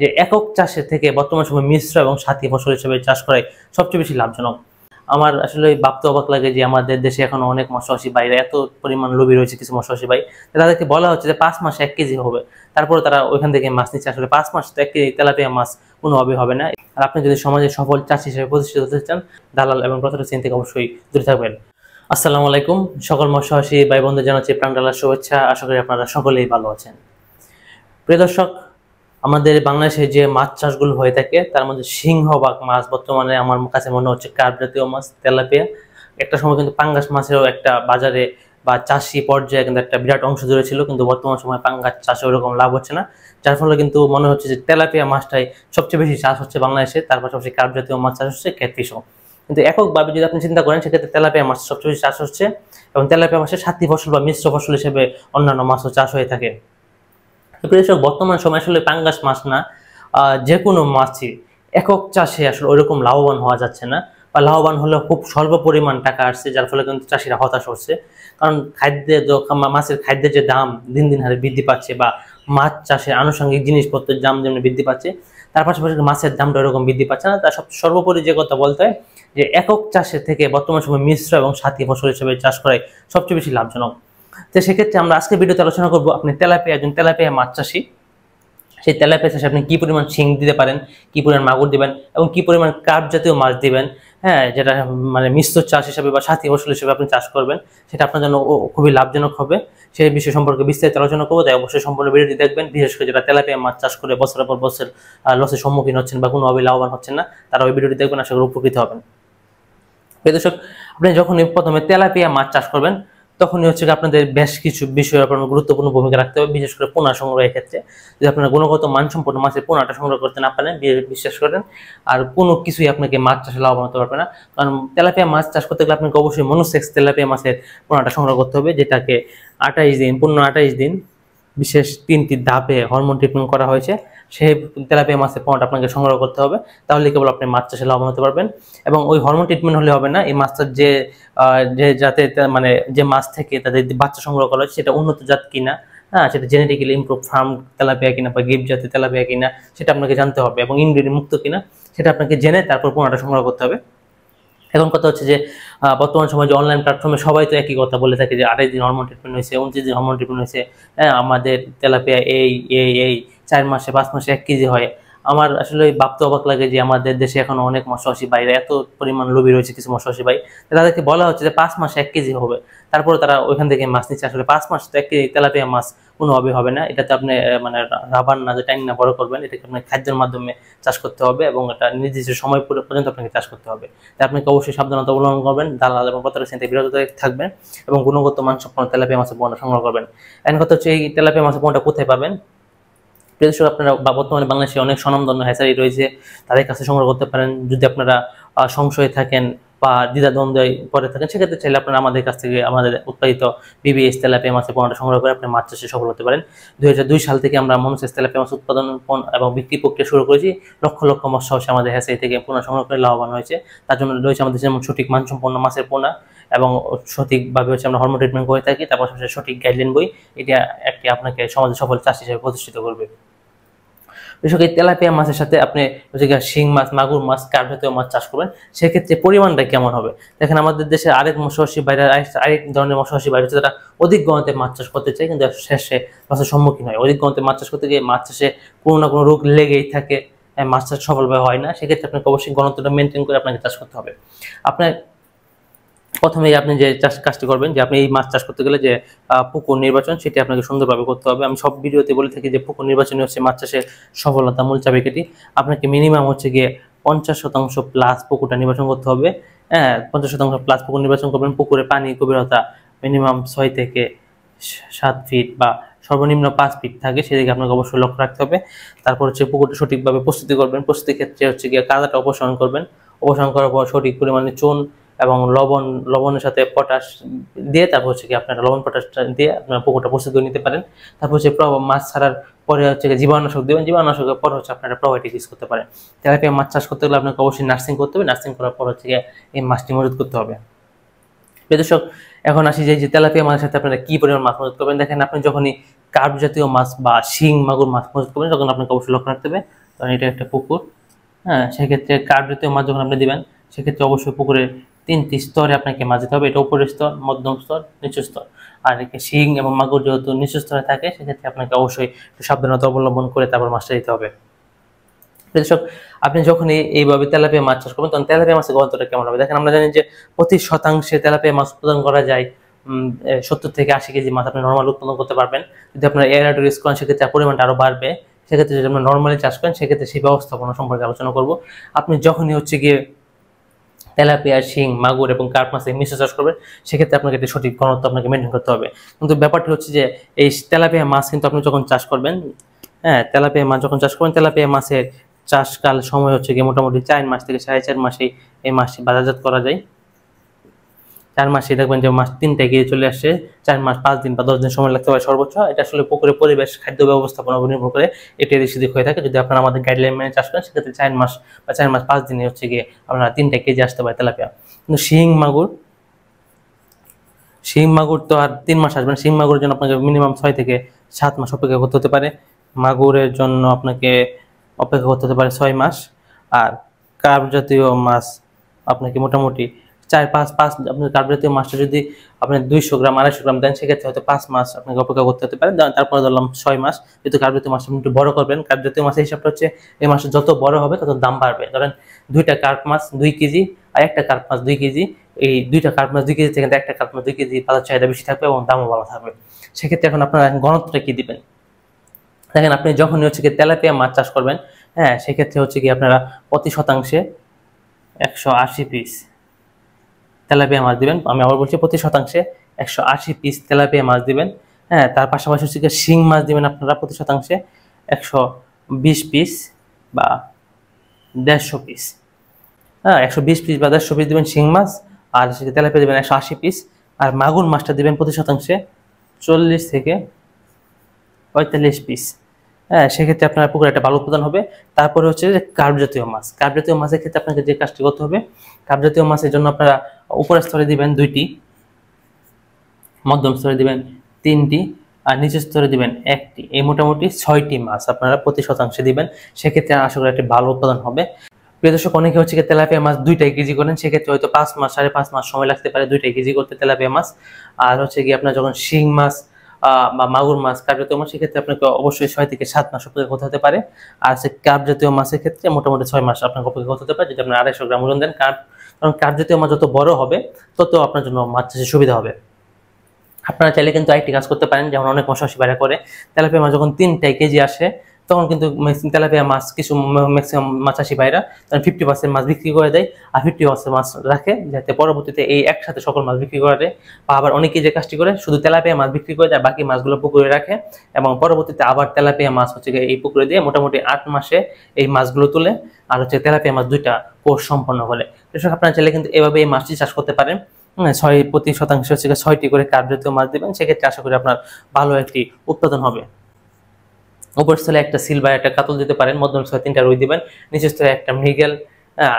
যে একক চাষের থেকে বর্তমান সময়ে মিশ্র এবং সাথী ফসল হিসেবে চাষ করাই সবচেয়ে বেশি লাভজনক। আমার আসলে ভাবতে অবাক লাগে যে আমাদের দেশে এখনো অনেক মৎস্যচাষী ভাইরা এত পরিমাণ লোভী রয়েছে, কিছু মৎস্যচাষী ভাই তাদেরকে বলা হচ্ছে যে 5 মাসে 1 কেজি হবে, তারপরে তারা ওইখান থেকে মাছ নিচ্ছে। আসলে 5 মাস তো 1 কেজি তেলাপিয়া মাছ কোনোভাবে হবে না। আর আপনি যদি সমাজে সফল চাষী হিসেবে প্রতিষ্ঠিত হতে চান, দালাল এবং প্রতারক শ্রেণী থেকে অবশ্যই দূরে থাকবেন। আসসালামু আলাইকুম, সকল মৎস্যচাষী ভাই বন্ধুদের জানাচ্ছি প্রাণ ঢালার শুভেচ্ছা। আশা করি আপনারা সকলেই ভালো আছেন। প্রিয় দর্শক, আমাদের বাংলাদেশে যে মাছ চাষগুলো হয়ে থাকে তার মধ্যে সিংহভাগ মাছ বর্তমানে আমার কাছে মনে হচ্ছে কার্প জাতীয় মাছ, তেলাপিয়া। একটা সময় কিন্তু পাঙ্গাস মাছেরও একটা বাজারে বা চাষি পর্যায়ে কিন্তু একটা বিরাট অংশ জুড়ে ছিল, কিন্তু বর্তমান সময় পাঙ্গাস চাষে ওরকম লাভ হচ্ছে না, যার ফলে কিন্তু মনে হচ্ছে যে তেলাপিয়া মাছটাই সবচেয়ে বেশি চাষ হচ্ছে বাংলাদেশে। তার পাশাপাশি কার্প জাতীয় মাছ চাষ হচ্ছে, ক্যাটফিশও। কিন্তু এককভাবে যদি আপনি চিন্তা করেন সেক্ষেত্রে তেলাপিয়া মাছ সবচেয়ে বেশি চাষ হচ্ছে, এবং তেলাপিয়া মাছের সাথী ফসল বা মিশ্র ফসল হিসেবে অন্যান্য মাছও চাষ হয়ে থাকে। বর্তমান সময় আসলে পাঙ্গাস মাছ না, যে কোনো মাছই একক চাষে আসলে ওইরকম লাভবান হওয়া যাচ্ছে না, বা লাভবান হলেও খুব স্বল্প পরিমাণ টাকা আসছে, যার ফলে কিন্তু চাষিরা হতাশ হচ্ছে। কারণ মাছের খাদ্যের যে দাম দিন দিন হারে বৃদ্ধি পাচ্ছে, বা মাছ চাষে আনুষঙ্গিক জিনিসপত্রের দাম যেমন বৃদ্ধি পাচ্ছে, তার পাশাপাশি মাছের দামটা ওরকম বৃদ্ধি পাচ্ছে না। তার সর্বোপরি যে কথা বলতে হয় যে একক চাষের থেকে বর্তমান সময় মিশ্র এবং সাথী ফসল হিসেবে চাষ করাই সবচেয়ে বেশি লাভজনক। তো সেক্ষেত্রে আমরা আজকে ভিডিওতে আলোচনা করবো, আপনি একজন তেলাপিয়া মাছ চাষী, সেই তেলাপিয়া চাষে আপনি কি পরিমাণ শিং দিতে পারেন, কি পরিমাণ মাগুর দিবেন, এবং কি পরিমাণ কার্প জাতীয় মাছ দিবেন, হ্যাঁ, যেটা মানে মিশ্র চাষ হিসেবে বা সাথী ফসল হিসেবে আপনি চাষ করবেন, সেটা আপনার জন্য খুবই লাভজনক হবে। সেই বিষয় সম্পর্কে বিস্তারিত আলোচনা করবো, তাই অবশ্যই সম্পূর্ণ ভিডিওটি দেখবেন। বিশেষ করে যারা তেলাপিয়া মাছ চাষ করে বছরের পর বছর লসের সম্মুখীন হচ্ছেন বা কোনোভাবে লাভবান হচ্ছেন না, তারা ওই ভিডিওটি দেখবেন, আশা করি উপকৃত হবেন। দর্শক, আপনি যখন প্রথমে তেলাপিয়া মাছ চাষ করবেন তখনই হচ্ছে আপনাদের বেশ কিছু বিষয়ে আপনার গুরুত্বপূর্ণ ভূমিকা রাখতে হবে, বিশেষ করে পোনা সংগ্রহের ক্ষেত্রে। যদি আপনারা গুণগত মানসম্পন্ন মাছের পোনাটা সংগ্রহ করতে না পারেন, বিশ্বাস করেন আর কোনো কিছুই আপনাকে মাছ চাষে লাভবান হতে পারবে না। কারণ তেলাপিয়া মাছ চাষ করতে গেলে আপনাকে অবশ্যই মনোসেক্স তেলাপিয়া মাছের পোনাটা সংগ্রহ করতে হবে, যেটাকে 28 দিন, পূর্ণ 28 দিন বিশেষ 3টি ধাপে হরমোন ট্রিটমেন্ট করা হয়েছে, সেই তেলাপিয়া মাছের পোনাটা আপনাকে সংগ্রহ করতে হবে। তাহলে কেবল আপনি মাছ চাষে লাভবান হতে পারবেন। এবং ওই হরমোন ট্রিটমেন্ট হলে হবে না, এই মাছটার যাতে মানে যে মাছ থেকে তাদের বাচ্চা সংগ্রহ করা হয় সেটা উন্নত জাত কিনা, হ্যাঁ, সেটা জেনেটিক্যালি ইমপ্রুভ ফার্ম তেলাপিয়া কিনা বা গিফট জাতের তেলাপিয়া কিনা, সেটা আপনাকে জানতে হবে, এবং ইনব্রিডিং মুক্ত কিনা সেটা আপনাকে জেনে তারপর পোনাটা সংগ্রহ করতে হবে। এখন কথা হচ্ছে যে বর্তমান সময় যে অনলাইন প্ল্যাটফর্মে সবাই তো একই কথা বলে থাকে যে 28 দিন হরমোন ট্রিটমেন্ট হয়েছে, 29 দিন হরমোন ট্রিটমেন্ট হয়েছে, হ্যাঁ, আমাদের তেলাপিয়া এই 4 মাসে 5 মাসে 1 কেজি হয়। আমার আসলে ভাবতে অবাক লাগে যে আমাদের দেশে এখনো অনেক মৎস্যচাষী ভাইরা এত পরিমাণ লোভী রয়েছে, কিছু মৎস্যচাষী ভাই তাদেরকে বলা হচ্ছে যে 5 মাসে 1 কেজি হবে, তারপরে তারা ওইখান থেকে মাছ নিচ্ছে। আসলে 5 মাস তো 1 কেজি তেলাপিয়া মাছ কোনোভাবে হবে না। এটাতে আপনি মানে রাবার না যে টাইম না বড় করবেন, এটাকে আপনার খাদ্যের মাধ্যমে চাষ করতে হবে, এবং এটা নির্দিষ্ট সময় পর্যন্ত আপনাকে চাষ করতে হবে। তাই আপনাকে অবশ্যই সাবধানতা অবলম্বন করবেন, দালাল এবং প্রতারক শ্রেণী থেকে বিরত থাকবেন, এবং গুণগত মানসম্পন্ন তেলাপিয়া মাছের পোনা সংগ্রহ করবেন। এখন কথা হচ্ছে এই তেলাপিয়া মাছের পোনাটা কোথায় পাবেন? আপনারা বর্তমানে বাংলাদেশে অনেক স্বনামধন্য হ্যাচারি রয়েছে, তাদের কাছে সংগ্রহ করতে পারেন। যদি আপনারা সংশয়ে থাকেন বা দ্বিধাদ্বন্দ্বে পরে থাকেন, সেক্ষেত্রে চাইলে আপনারা আমাদের কাছ থেকে আমাদের উৎপাদিত বিবিএস তেলাপিয়া মাছের পোনাটা সংগ্রহ করে আপনি মাছ চাষে সফল হতে পারেন। 2002 সাল থেকে আমরা মনোসেক্স তেলাপিয়া মাছ উৎপাদন এবং বিক্রি প্রক্রিয়া শুরু করেছি। লক্ষ লক্ষ মৎস্যচাষী আমাদের হ্যাচারি থেকে পোনা সংগ্রহ করে লাভবান হয়েছে। তার জন্য রয়েছে আমাদের যেমন সঠিক মানসম্পন্ন মাছের পোনা, এবং সঠিকভাবে হচ্ছে আমরা হরমোন ট্রিটমেন্ট করে থাকি, তার পাশাপাশি সঠিক গাইডলাইন বই, এটা একটি আপনাকে সমাজে সফল চাষী হিসেবে প্রতিষ্ঠিত করবে। বিশেষ করে তেলাপিয়া মাছের সাথে আপনি শিং মাছ, মাগুর মাছ, কার্প জাতীয় মাছ চাষ করবেন, সেক্ষেত্রে পরিমাণটা কেমন হবে দেখেন। আমাদের দেশে আরেক মৎস্যচাষী বাইরে, আরেক ধরনের মৎস্যচাষী বাইরে হচ্ছে তারা অধিক গণতে মাছ চাষ করতে চায়, কিন্তু শেষে মাছের সম্মুখীন হয়। অধিক গণতে মাছ চাষ করতে গিয়ে মাছ চাষে কোনো না কোনো রোগ লেগেই থাকে, মাছ চাষ সফলভাবে হয় না। সেক্ষেত্রে আপনাকে অবশ্যই গণত্বটা মেনটেন করে আপনাকে চাষ করতে হবে। আপনার প্রথমে আপনি যে কাজটি করবেন, যে আপনি এই মাছ চাষ করতে গেলে যে পুকুর নির্বাচন, সেটি আপনাকে সুন্দরভাবে করতে হবে। আমি সব ভিডিওতে বলে থাকি যে পুকুর নির্বাচনই হচ্ছে মাছ চাষের সফলতা মূল চাবিকাঠি। আপনাকে মিনিমাম হচ্ছে গিয়ে 50% প্লাস পুকুরটা নির্বাচন করতে হবে। হ্যাঁ, 50% প্লাস পুকুর নির্বাচন করবেন। পুকুরে পানি গভীরতা মিনিমাম 6 থেকে 7 ফিট বা সর্বনিম্ন 5 ফিট থাকে, সেদিকে আপনাকে অবশ্যই লক্ষ্য রাখতে হবে। তারপর হচ্ছে পুকুরটা সঠিকভাবে প্রস্তুতি করবেন। প্রস্তুতির ক্ষেত্রে হচ্ছে গিয়ে কাদাটা অপসারণ করবেন। অপসারণ করার পর সঠিক পরিমাণে চুন এবং লবণের সাথে পটাশ দিয়ে তারপর হচ্ছে কি আপনারা লবণ পটাশটা দিয়ে আপনারা পুকুরটা প্রস্তুত করে নিতে পারেন। তারপর হচ্ছে মাছ ছাড়ার পরে হচ্ছে জীবাণুনাশক দেবেন। জীবাণুনাশকের পর হচ্ছে আপনারা প্রোবায়োটিক ইউজ করতে পারেন। তেলাপিয়া মাছ চাষ করতে গেলে আপনাকে অবশ্যই নার্সিং করতে হবে। নার্সিং করার পর হচ্ছে এই মাছটি মজুত করতে হবে। দর্শক, এখন আসি যে তেলাপিয়া মাছের সাথে আপনারা কি পরিমাণ মাছ মজুত করবেন। দেখেন, আপনি যখনই কার্প জাতীয় মাছ বা শিং মাগুর মাছ মজুত করবেন, তখন আপনাকে অবশ্যই লক্ষ্য রাখতে হবে। কারণ এটা একটা পুকুর, হ্যাঁ, সেক্ষেত্রে কার্প জাতীয় মাছ যখন আপনি দিবেন, সেক্ষেত্রে অবশ্যই পুকুরের 3টি স্তরে আপনাকে মাছ দিতে হবে। এটা উপরের স্তর, মধ্যম স্তর, নিচু স্তর। আর একে শিং এবং মাগুর যেহেতু নিচু স্তরে থাকে, সেক্ষেত্রে আপনাকে অবশ্যই একটু সাবধানতা অবলম্বন করে তারপর মাছটা দিতে হবে। দর্শক, আপনি যখন এইভাবে তেলাপিয়া মাছ চাষ করবেন, তখন তেলাপিয়া মাছের গন্তটা কেমন হবে দেখেন। আমরা জানি যে প্রতি শতাংশে তেলাপিয়া মাছ উৎপাদন করা যায় 70 থেকে 80 কেজি মাছ আপনি নর্মাল উৎপাদন করতে পারবেন। যদি আপনার এয়ারডোর ইউজ করেন, সেক্ষেত্রে পরিমাণটা আরো বাড়বে। সেক্ষেত্রে যদি আমরা নর্মালি চাষ করেন, সেক্ষেত্রে সেই ব্যবস্থাপনা সম্পর্কে আলোচনা করব। আপনি যখনই হচ্ছে গিয়ে তেলাপিয়া, শিং, মাগুর এবং কার্প মাছের মিশ্র চাষ করবেন, সেক্ষেত্রে আপনাকে একটা সঠিক ঘনত্ব আপনাকে মেনটেন করতে হবে। কিন্তু ব্যাপারটি হচ্ছে যে এই তেলাপিয়া মাছ কিন্তু আপনি যখন চাষ করবেন, হ্যাঁ, তেলাপিয়া মাছ যখন চাষ করবেন, তেলাপিয়া মাছের চাষকাল সময় হচ্ছে গিয়ে মোটামুটি 4 মাস থেকে 4.5 মাসে এই মাছটি বাজারজাত করা যায়। 4 মাসে দেখবেন যে মাছ 3টা গিয়ে চলে আসছে। 4 মাস 5 দিন বা 10 দিন সময় লাগতে পারে সর্বোচ্চ। এটা আসলে পুকুরের পরিবেশ, খাদ্য ব্যবস্থাপনার উপর নির্ভর করে এটা এদিক সেদিক হয়ে থাকে। যদি আপনারা আমাদের গাইডলাইন মেনে চাষ করেন, সেক্ষেত্রে 4 মাস বা 4 মাস 5 দিনে হচ্ছে গিয়ে আপনারা 3টা কেজি আসতে পারে তেলাপিয়া। কিন্তু শিং মাগুর তো আর 3 মাস আসবেন। শিং মাগুরের জন্য আপনাকে মিনিমাম 6 থেকে 7 মাস অপেক্ষা করতে হতে পারে। মাগুরের জন্য আপনাকে অপেক্ষা করতে হতে পারে 6 মাস। আর কার্প জাতীয় মাছ আপনাকে মোটামুটি 4-5 আপনার কার্প জাতীয় মাছটা যদি আপনি 200 গ্রাম 250 গ্রাম দেন, সেক্ষেত্রে হয়তো 5 মাস আপনাকে অপেক্ষা করতে হতে পারে। তারপরে ধরলাম 6 মাস। যেহেতু কার্প জাতীয় মাছটা একটু বড় করবেন, কার্প জাতীয় মাছের হিসাবটা হচ্ছে এই মাছটা যত বড় হবে তত দাম বাড়বে। ধরেন 2টা কার্প মাছ 2 কেজি আর একটা কার্প মাছ 2 কেজি, এই 2টা কার্প মাছ 2 কেজি থেকে একটা কার্প মাছ 2 কেজি বাজার চাহিদা বেশি থাকবে এবং দামও ভালো থাকবে। সেক্ষেত্রে এখন আপনারা ঘনত্বটা কি দিবেন দেখেন। আপনি যখন হচ্ছে কি তেলাপিয়া মাছ চাষ করবেন, হ্যাঁ, সেক্ষেত্রে হচ্ছে কি আপনারা প্রতি শতাংশে 180 পিস তেলাপিয়া মাছ দিবেন। আমি আবার বলছি, প্রতি শতাংশে 180 পিস তেলাপিয়া মাছ দিবেন। হ্যাঁ, তার পাশাপাশি হচ্ছে শিং মাছ দিবেন আপনারা প্রতি শতাংশে 120 পিস বা 150 পিস। হ্যাঁ, 120 পিস বা 150 পিস দিবেন শিং মাছ, আর তেলাপিয়া দিবেন 180 পিস। আর মাগুর মাছটা দিবেন প্রতি শতাংশে 40 থেকে 45 পিস। হ্যাঁ, সেক্ষেত্রে আপনার পুকুরে একটা ভালো উৎপাদন হবে। তারপরে হচ্ছে যে কার্প জাতীয় মাছের ক্ষেত্রে আপনাকে যে কাজটি করতে হবে, কার্প জাতীয় মাছের জন্য আপনারা উপরের স্তরে দিবেন 2টি, মধ্যম স্তরে দিবেন 3টি, আর নিচের স্তরে দিবেন 1টি। এই মোটামুটি 6টি মাছ আপনারা প্রতি শতাংশে দিবেন। সেক্ষেত্রে আশা করি একটি ভালো উৎপাদন হবে। প্রিয় দর্শক, অনেকে হচ্ছে তেলাপিয়া মাছ 2টা কেজি করেন, সেক্ষেত্রে হয়তো 5 মাস 5.5 মাস সময় লাগতে পারে 2টা কেজি করতে তেলাপিয়া মাছ। আর হচ্ছে কি আপনার যখন শিং মাছ বা মাগুর মাছ, কার্প জাতীয় মাছ, সেক্ষেত্রে আপনাকে অবশ্যই 6 থেকে 7 মাস অপেক্ষা করতে হতে পারে। আর সে কার্প জাতীয় মাছের ক্ষেত্রে মোটামুটি 6 মাস আপনাকে অপেক্ষা করতে হতে পারে যদি আপনি 250 গ্রাম ওজন দেন। কারণ কার্প জাতীয় মাছ যত বড় হবে, তত আপনার জন্য মাছ চাষে সুবিধা হবে। আপনারা চাইলে কিন্তু আরেকটি কাজ করতে পারেন, যেমন অনেক মৎস্যচাষী ভাইরা করে, তেলাপিয়া মাছ যখন 3টা কেজি আসে, তখন কিন্তু তেলাপিয়া মাছ কিছু ম্যাক্সিমাম মাছ চাষী ভাইরা 50% মাছ বিক্রি করে দেয় আর 50% মাছ রাখে, যাতে পরবর্তীতে এই একসাথে সকল মাছ বিক্রি করে দেয়। বা আবার অনেকেই যে কাজটি করে, শুধু তেলাপিয়া মাছ বিক্রি করে দেয়, বাকি মাছগুলো পুকুরে রাখে এবং পরবর্তীতে আবার তেলাপিয়া মাছ হচ্ছে এই পুকুরে দিয়ে মোটামুটি 8 মাসে এই মাছগুলো তুলে আর হচ্ছে তেলাপিয়া মাছ 2টা কোর্স সম্পন্ন করে। কৃষক আপনারা চাইলে কিন্তু এভাবে এই মাছটি চাষ করতে পারেন। 6 প্রতি শতাংশে হচ্ছে 6টি করে কার্প জাতীয় মাছ দিবেন। সেক্ষেত্রে আশা করি আপনার ভালো একটি উৎপাদন হবে। উপর স্তরে একটা সিল বা একটা কাতল দিতে পারেন, মধ্যম স্তরে 3টা রুই দিবেন, নিচের স্তরে একটা মৃগেল,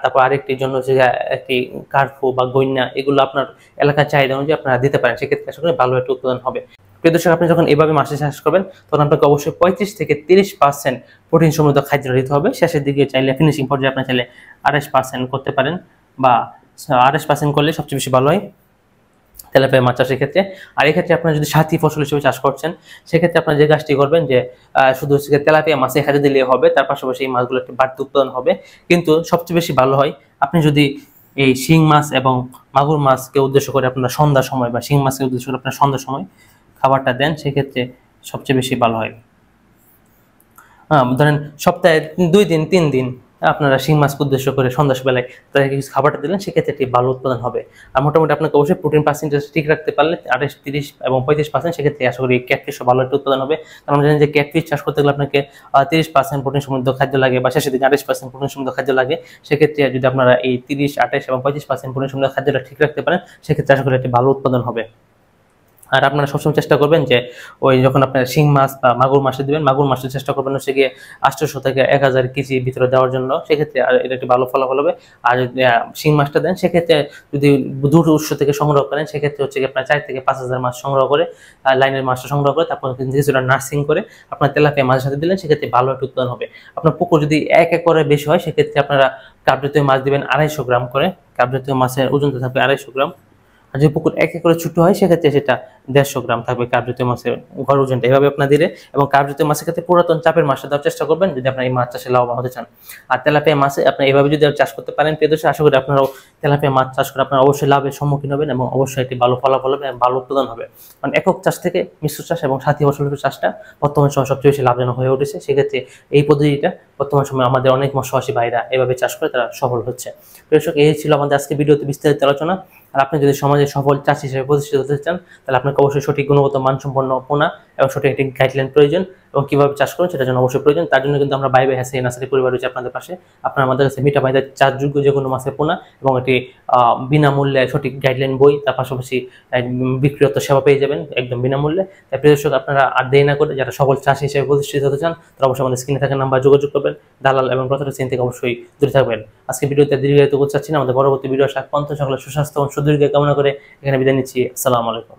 তারপর আরেকটির জন্য হচ্ছে একটি কার্পু বা গইন্না, এগুলো আপনার এলাকার চাহিদা অনুযায়ী আপনারা দিতে পারেন। সেক্ষেত্রে আশা করি ভালো একটা উৎপাদন হবে। প্রিয় দর্শক, আপনি যখন এভাবে মাছ চাষ করবেন, তখন আপনাকে অবশ্যই 35 থেকে 30% প্রোটিন সমৃদ্ধ খাদ্য দিতে হবে। শেষের দিকে চাইলে ফিনিশিং পর্যায়ে আপনি চাইলে 28% করতে পারেন, বা 28% করলে সবচেয়ে বেশি ভালো হয় তেলাপিয়া মাছ চাষের ক্ষেত্রে। আর এক্ষেত্রে আপনারা যদি সাথী ফসল হিসেবে চাষ করছেন, সেক্ষেত্রে আপনারা যে কাজটি করবেন যে শুধু হচ্ছে তেলাপিয়া মাছে খাদ্য দিলে হবে, তার পাশাপাশি এই মাছগুলো একটি বাড়তি উৎপাদন হবে। কিন্তু সবচেয়ে বেশি ভালো হয় আপনি যদি এই শিং মাছ এবং মাগুর মাছকে উদ্দেশ্য করে আপনারা সন্ধ্যার সময় বা শিং মাছকে উদ্দেশ্য করে আপনারা সন্ধ্যার সময় খাবারটা দেন, সেক্ষেত্রে সবচেয়ে বেশি ভালো হয়। ধরেন সপ্তাহে 2 দিন 3 দিন আপনারা শিং মাছকে উদ্দেশ্য করে সন্ধ্যাবেলায় তাদেরকে কিছু খাবারটা দিলেন, সেক্ষেত্রে একটি ভালো উৎপাদন হবে। আর মোটামুটি আপনাকে অবশ্যই প্রোটিন পার্সেন্টেজ ঠিক রাখতে পারলে 28, 30 এবং 35%, সেক্ষেত্রে আশা করি ক্যাটফিশও ভালো একটা উৎপাদন হবে। কারণ আমরা জানি যে ক্যাটফিশ চাষ করতে গেলে আপনাকে 30% প্রোটিন সমৃদ্ধ খাদ্য লাগে বা শেষের দিকে 28% প্রোটিন সমৃদ্ধ খাদ্য লাগে। সেক্ষেত্রে যদি আপনারা এই 30, 28 এবং 35% প্রোটিন সমৃদ্ধ খাদ্যটা ঠিক রাখতে পারেন, সেক্ষেত্রে আশা করি একটি ভালো উৎপাদন হবে। আর আপনারা সবসময় চেষ্টা করবেন যে ওই যখন আপনারা শিং মাছ বা মাগুর মাছে দিবেন, মাগুর মাছের চেষ্টা করবেন হচ্ছে গিয়ে 800 থেকে 1000 কেজি ভিতরে দেওয়ার জন্য, সেক্ষেত্রে আর এটা একটি ভালো ফলাফল হবে। আর যদি শিং মাছটা দেন সেক্ষেত্রে যদি দুটো উৎস থেকে সংগ্রহ করেন সেক্ষেত্রে হচ্ছে গিয়ে আপনার 4 থেকে 5000 মাছ সংগ্রহ করে, লাইনের মাছটা সংগ্রহ করে তারপর কিছুটা নার্সিং করে আপনার তেলাপিয়া মাছের সাথে দিলেন, সেক্ষেত্রে ভালো একটা উৎপাদন হবে। আপনার পুকুর যদি 1 একরের বেশি হয় সেক্ষেত্রে আপনারা কাপ জাতীয় মাছ দিবেন 250 গ্রাম করে, কাপ জাতীয় মাছের ওজনটা থাকবে 250 গ্রাম। আর যদি পুকুর 1 একরে ছোট হয় সেক্ষেত্রে সেটা 150 গ্রাম থাকবে কার্প জাতীয় মাছের গড় ওজনটা, এভাবে আপনার দিলে। এবং কার্প জাতীয় মাছের ক্ষেত্রে পুরাতন চাপের মাছটা দেওয়ার চেষ্টা করবেন যদি আপনার এই মাছ চাষে লাভবান হতে চান। আর তেলাপিয়া মাছে আপনি এভাবে যদি চাষ করতে পারেন প্রিয় দর্শক, আশা করি আপনারাও তেলাপিয়া মাছ চাষ করে আপনারা অবশ্যই লাভের সম্মুখীন হবেন এবং অবশ্যই একটি ভালো ফলাফল হবে এবং ভালো উৎপাদন হবে। কারণ একক চাষ থেকে মিশ্র চাষ এবং সাথী ফসলের চাষটা বর্তমান সময় সবচেয়ে বেশি লাভজনক হয়ে উঠেছে। সেক্ষেত্রে এই পদ্ধতিটা বর্তমান সময়ে আমাদের অনেক মৎস্যচাষী ভাইরা এভাবে চাষ করে তারা সফল হচ্ছে। প্রিয় দর্শক, এই ছিল আমাদের আজকে ভিডিওতে বিস্তারিত আলোচনা। আর আপনি যদি সমাজে সফল চাষী হিসেবে প্রতিষ্ঠিত হতে চান তাহলে আপনাকে অবশ্যই সঠিক গুণগত মানসম্পন্ন পোনা এবং সঠিক একটি গাইডলাইন প্রয়োজন, এবং কিভাবে চাষ করুন সেটার জন্য অবশ্যই প্রয়োজন। তার জন্য কিন্তু আমরা বাই বাই হ্যাচারি নার্সারি পরিবার রয়েছে আপনাদের পাশে। আপনারা আমাদের কাছে মিঠা পানিতে চাষযোগ্য যে কোনো মাছের পোনা এবং একটি বিনামূল্যে সঠিক গাইডলাইন বই, তার পাশাপাশি বিক্রিয়ত সেবা পেয়ে যাবেন একদম বিনামূল্যে। তাই প্রিয় দর্শক, আপনারা আর দেরি না করে যারা সফল চাষী হিসেবে প্রতিষ্ঠিত হতে চান তারা অবশ্যই আমাদের স্ক্রিনে থাকা নাম্বার যোগাযোগ করবেন। দালাল এবং প্রতারক চেইন থেকে অবশ্যই দূরে থাকবেন। আজকে ভিডিওতে দীর্ঘায়িত করতে চাচ্ছি না, আমাদের পরবর্তী ভিডিও আসা পর্যন্ত সকলের সুস্বাস্থ্য এবং সুদীর্ঘ কামনা করে এখানে বিদায় নিচ্ছি। আসসালামু আলাইকুম।